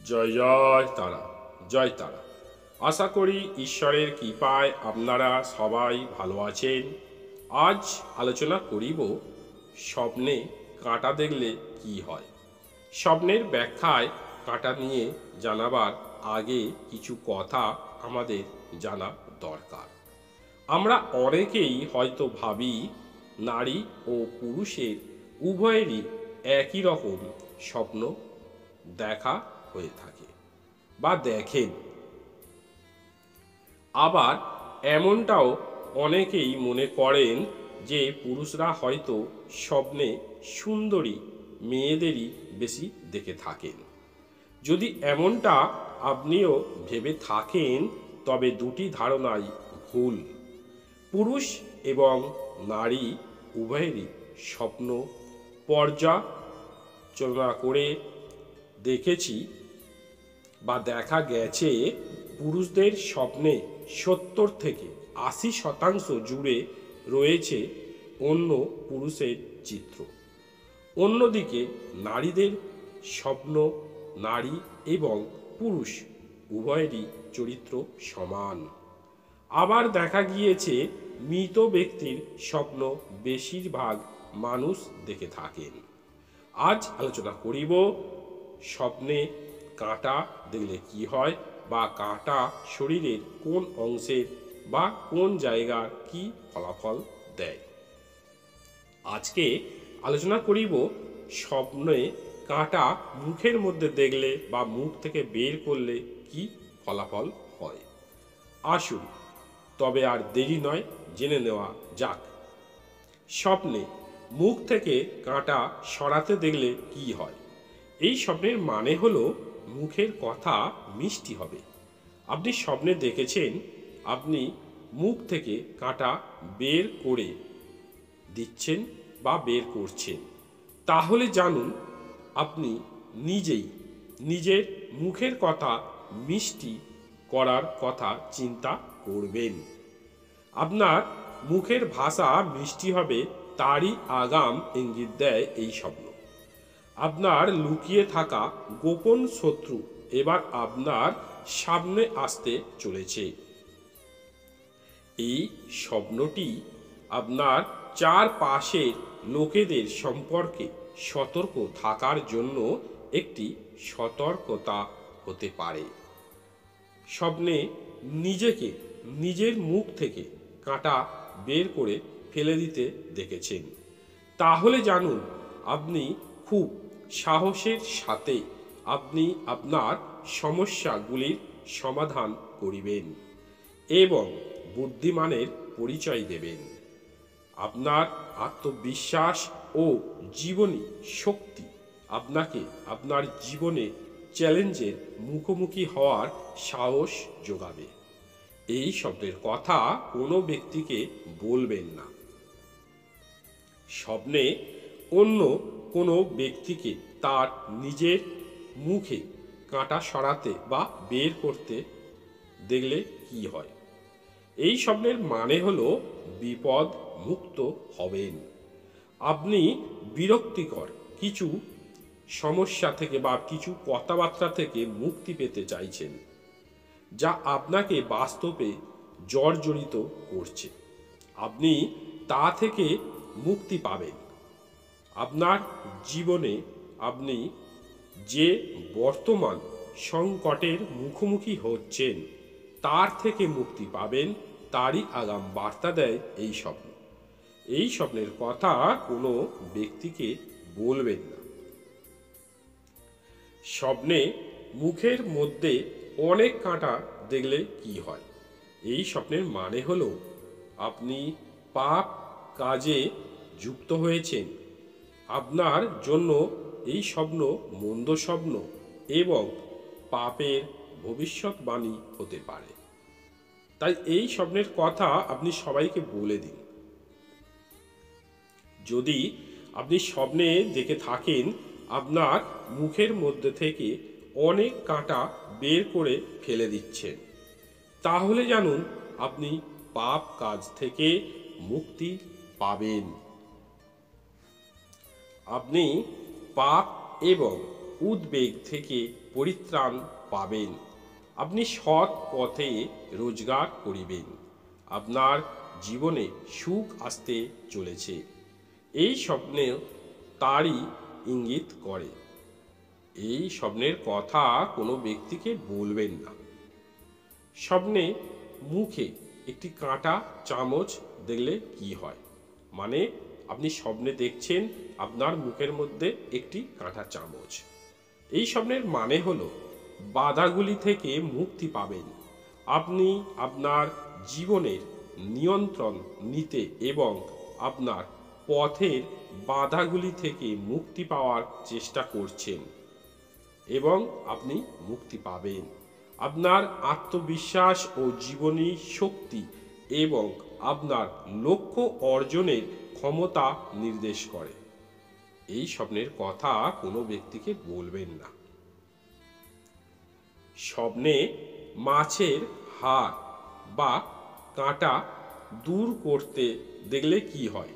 জয় জয় তারা, জয় তারা। আশা করি ঈশ্বরের কৃপায় আপনারা সবাই ভালো আছেন। আজ আলোচনা করিব স্বপ্নে কাঁটা দেখলে কি হয়। স্বপ্নের ব্যাখ্যায় কাঁটা নিয়ে জানাবার আগে কিছু কথা আমাদের জানা দরকার। আমরা অনেকেই হয়তো ভাবি নারী ও পুরুষের উভয়েরই একই রকম স্বপ্ন দেখা হয়ে থাকে বা দেখেন। আবার এমনটাও অনেকেই মনে করেন যে পুরুষরা হয়তো স্বপ্নে সুন্দরী মেয়েদেরই বেশি দেখে থাকেন। যদি এমনটা আপনিও ভেবে থাকেন তবে দুটি ধারণাই ভুল। পুরুষ এবং নারী উভয়েরই স্বপ্ন পর্যালোচনা করে দেখেছি বা দেখা গেছে পুরুষদের স্বপ্নে 70 থেকে 80% জুড়ে রয়েছে অন্য পুরুষের চিত্র। অন্যদিকে নারীদের স্বপ্ন নারী এবং পুরুষ উভয়েরই চরিত্র সমান। আবার দেখা গিয়েছে মৃত ব্যক্তির স্বপ্ন বেশিরভাগ মানুষ দেখে থাকেন। আজ আলোচনা করিব স্বপ্নে কাঁটা দেখলে কি হয় বা কাঁটা শরীরের কোন অংশের বা কোন জায়গার কি ফলাফল দেয়। আজকে আলোচনা করিব স্বপ্নে কাঁটা মুখের মধ্যে দেখলে বা মুখ থেকে বের করলে কি ফলাফল হয়। আসুন তবে আর দেরি নয়, জেনে নেওয়া যাক। স্বপ্নে মুখ থেকে কাঁটা সরাতে দেখলে কি হয়। এই স্বপ্নের মানে হলো মুখের কথা মিষ্টি হবে। আপনি স্বপ্নে দেখেছেন আপনি মুখ থেকে কাঁটা বের করে দিচ্ছেন বা বের করছেন, তাহলে জানুন আপনি নিজেই নিজের মুখের কথা মিষ্টি করার কথা চিন্তা করবেন। আপনার মুখের ভাষা মিষ্টি হবে তারই আগাম ইঙ্গিত দেয় এই স্বপ্ন। আপনার লুকিয়ে থাকা গোপন শত্রু এবার আপনার সামনে আসতে চলেছে। এই স্বপ্নটি আপনার চারপাশের লোকেদের সম্পর্কে সতর্ক থাকার জন্য একটি সতর্কতা হতে পারে। স্বপ্নে নিজেকে নিজের মুখ থেকে কাঁটা বের করে ফেলে দিতে দেখেছেন, তাহলে জানুন আপনি খুব সাহসের সাথে আপনি আপনার সমস্যাগুলির সমাধান করিবেন এবং বুদ্ধিমানের পরিচয় দেবেন। আপনার আত্মবিশ্বাস ও জীবনী শক্তি আপনাকে আপনার জীবনে চ্যালেঞ্জের মুখোমুখি হওয়ার সাহস যোগাবে। এই স্বপ্নের কথা কোনো ব্যক্তিকে বলবেন না। স্বপ্নে অন্য কোনো ব্যক্তিকে তার নিজের মুখে কাঁটা সরাতে বা বের করতে দেখলে কি হয়। এই স্বপ্নের মানে হলো বিপদ মুক্ত হবেন। আপনি বিরক্তিকর কিছু সমস্যা থেকে বা কিছু কথাবার্তা থেকে মুক্তি পেতে চাইছেন, যা আপনাকে বাস্তবে জর্জরিত করছে। আপনি তা থেকে মুক্তি পাবেন। আপনার জীবনে আপনি যে বর্তমান সংকটের মুখোমুখি হচ্ছেন তার থেকে মুক্তি পাবেন, তারই আগাম বার্তা দেয় এই স্বপ্ন। এই স্বপ্নের কথা কোনো ব্যক্তিকে বলবেন না। স্বপ্নে মুখের মধ্যে অনেক কাঁটা দেখলে কি হয়। এই স্বপ্নের মানে হলো আপনি পাপ কাজে যুক্ত হয়েছেন। আপনার জন্য এই স্বপ্ন মন্দ স্বপ্ন এবং পাপের ভবিষ্যৎবাণী হতে পারে। তাই এই স্বপ্নের কথা আপনি সবাইকে বলে দিন। যদি আপনি স্বপ্নে দেখে থাকেন আপনার মুখের মধ্যে থেকে অনেক কাঁটা বের করে ফেলে দিচ্ছেন, তাহলে জানুন আপনি পাপ কাজ থেকে মুক্তি পাবেন। আপনি পাপ এবং উদ্বেগ থেকে পরিত্রাণ পাবেন। আপনি সৎ পথে রোজগার করিবেন। আপনার জীবনে সুখ আসতে চলেছে। এই স্বপ্নে তারই ইঙ্গিত করে। এই স্বপ্নের কথা কোনো ব্যক্তিকে বলবেন না। স্বপ্নে মুখে একটি কাঁটা চামচ দেখলে কি হয়, মানে আপনি স্বপ্নে দেখছেন আপনার মুখের মধ্যে একটি কাঁটা চামচ। এই স্বপ্নের মানে হলো বাধাগুলি থেকে মুক্তি পাবেন। আপনি আপনার জীবনের নিয়ন্ত্রণ নিতে এবং আপনার পথের বাধাগুলি থেকে মুক্তি পাওয়ার চেষ্টা করছেন এবং আপনি মুক্তি পাবেন। আপনার আত্মবিশ্বাস ও জীবনী শক্তি এবং আপনার লক্ষ্য অর্জনের ক্ষমতা নির্দেশ করে। এই স্বপ্নের কথা কোনো ব্যক্তিকে বলবেন না। স্বপ্নে মাছের হাড় বা কাঁটা দূর করতে দেখলে কি হয়?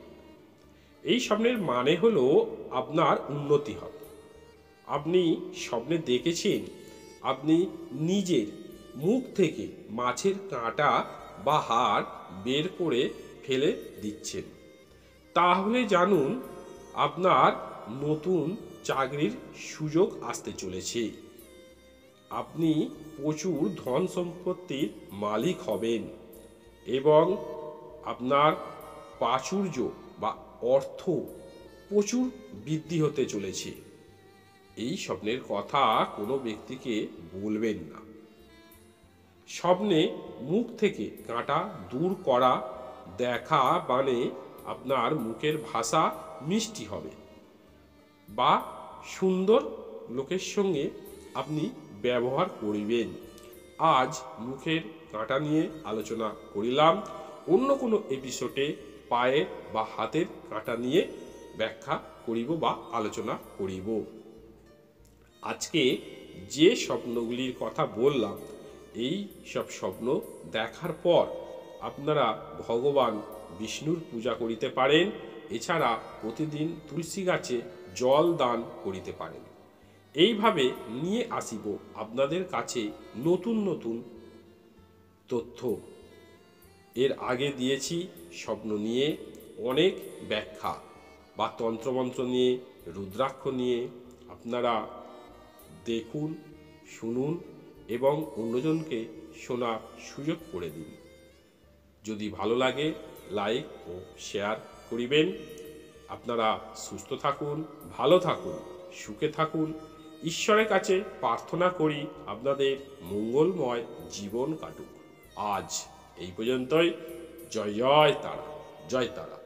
এই স্বপ্নের মানে হলো আপনার উন্নতি হবে। আপনি স্বপ্নে দেখেছেন আপনি নিজের মুখ থেকে মাছের কাঁটা বা হাড় বের করে ফেলে দিচ্ছেন, তাহলে জানুন আপনার নতুন চাকরির সুযোগ আসতে চলেছে। আপনি প্রচুর ধন সম্পত্তির মালিক হবেন এবং আপনার প্রাচুর্য বা অর্থ প্রচুর বৃদ্ধি হতে চলেছে। এই স্বপ্নের কথা কোনো ব্যক্তিকে বলবেন না। স্বপ্নে মুখ থেকে কাঁটা দূর করা দেখা মানে আপনার মুখের ভাষা মিষ্টি হবে বা সুন্দর লোকের সঙ্গে আপনি ব্যবহার করিবেন। আজ মুখের কাঁটা নিয়ে আলোচনা করিলাম। অন্য কোনো এপিসোডে পায়ের বা হাতের কাঁটা নিয়ে ব্যাখ্যা করিব বা আলোচনা করিব। আজকে যে স্বপ্নগুলির কথা বললাম, এই সব স্বপ্ন দেখার পর আপনারা ভগবান বিষ্ণুর পূজা করিতে পারেন। এছাড়া প্রতিদিন তুলসী গাছে জল দান করিতে পারেন। এইভাবে নিয়ে আসিব আপনাদের কাছে নতুন নতুন তথ্য। এর আগে দিয়েছি স্বপ্ন নিয়ে অনেক ব্যাখ্যা বা তন্ত্রমন্ত্র নিয়ে, রুদ্রাক্ষ নিয়ে। আপনারা দেখুন, শুনুন এবং অন্যজনকে শোনার সুযোগ করে দিন। যদি ভালো লাগে লাইক ও শেয়ার করিবেন। আপনারা সুস্থ থাকুন, ভালো থাকুন, সুখে থাকুন। ঈশ্বরের কাছে প্রার্থনা করি আপনাদের মঙ্গলময় জীবন কাটুক। আজ এই পর্যন্তই। জয় জয় তারা, জয় তারা।